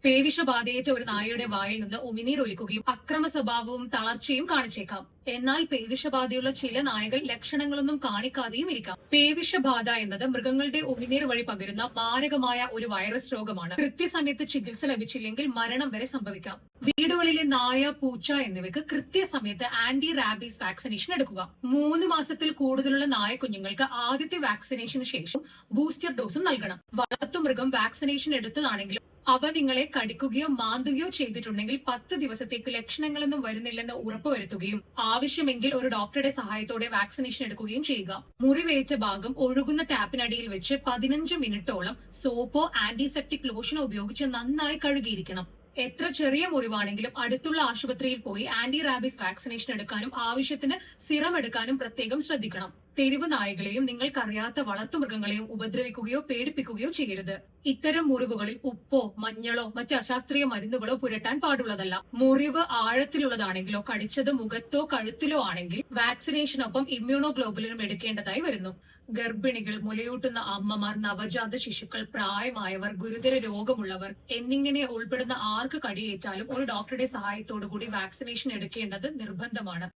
പേവിഷബാധയേറ്റ ഒരു നായയുടെ വായിൽ നിന്ന് ഉമിനീർ ഒലിക്കുകയും അക്രമ സ്വഭാവവും തളർച്ചയും കാണിച്ചേക്കാം. എന്നാൽ പേവിഷബാധയുള്ള ചില നായകൾ ലക്ഷണങ്ങളൊന്നും കാണിക്കാതെയും ഇരിക്കാം. പേവിഷബാധ എന്നത് മൃഗങ്ങളുടെ ഉമിനീർ വഴി പകരുന്ന മാരകമായ ഒരു വൈറസ് രോഗമാണ്. കൃത്യസമയത്ത് ചികിത്സ ലഭിച്ചില്ലെങ്കിൽ മരണം വരെ സംഭവിക്കാം. വീടുകളിലെ നായ, പൂച്ച എന്നിവയ്ക്ക് കൃത്യസമയത്ത് ആന്റി റാബീസ് വാക്സിനേഷൻ എടുക്കുക. 3 മാസത്തിൽ കൂടുതലുള്ള നായ കുഞ്ഞുങ്ങൾക്ക് ആദ്യത്തെ വാക്സിനേഷന് ശേഷം ബൂസ്റ്റർ ഡോസും നൽകണം. വളർത്തുമൃഗം വാക്സിനേഷൻ എടുത്തതാണെങ്കിലും അവ നിങ്ങളെ കടിക്കുകയോ മാന്തുകയോ ചെയ്തിട്ടുണ്ടെങ്കിൽ 10 ദിവസത്തേക്ക് ലക്ഷണങ്ങളൊന്നും വരുന്നില്ലെന്ന് ഉറപ്പുവരുത്തുകയും ആവശ്യമെങ്കിൽ ഒരു ഡോക്ടറുടെ സഹായത്തോടെ വാക്സിനേഷൻ എടുക്കുകയും ചെയ്യുക. മുറിവേറ്റ ഭാഗം ഒഴുകുന്ന ടാപ്പിനടിയിൽ വെച്ച് 15 മിനിറ്റോളം സോപ്പോ ആന്റിസെപ്റ്റിക് ലോഷനോ ഉപയോഗിച്ച് നന്നായി കഴുകിയിരിക്കണം. എത്ര ചെറിയ മുറിവാണെങ്കിലും അടുത്തുള്ള ആശുപത്രിയിൽ പോയി ആന്റി റാബീസ് വാക്സിനേഷൻ എടുക്കാനും ആവശ്യത്തിന് സിറം എടുക്കാനും പ്രത്യേകം ശ്രദ്ധിക്കണം. തെരുവ് നായകളെയും നിങ്ങൾക്കറിയാത്ത വളർത്തുമൃഗങ്ങളെയും ഉപദ്രവിക്കുകയോ പേടിപ്പിക്കുകയോ ചെയ്യരുത്. ഇത്തരം മുറിവുകളിൽ ഉപ്പോ മഞ്ഞളോ മറ്റ് അശാസ്ത്രീയ മരുന്നുകളോ പുരട്ടാൻ പാടുള്ളതല്ല. മുറിവ് ആഴത്തിലുള്ളതാണെങ്കിലോ കടിച്ചത് മുഖത്തോ കഴുത്തിലോ ആണെങ്കിൽ വാക്സിനേഷനൊപ്പം ഇമ്മ്യൂണോഗ്ലോബുലിനും എടുക്കേണ്ടതായി വരുന്നു. ഗർഭിണികൾ, മുലയൂട്ടുന്ന അമ്മമാർ, നവജാത ശിശുക്കൾ, പ്രായമായവർ, ഗുരുതര രോഗമുള്ളവർ എന്നിങ്ങനെ ഉൾപ്പെടുന്ന ആർക്ക് കടിയേറ്റാലും ഒരു ഡോക്ടറുടെ സഹായത്തോടുകൂടി വാക്സിനേഷൻ എടുക്കേണ്ടത് നിർബന്ധമാണ്.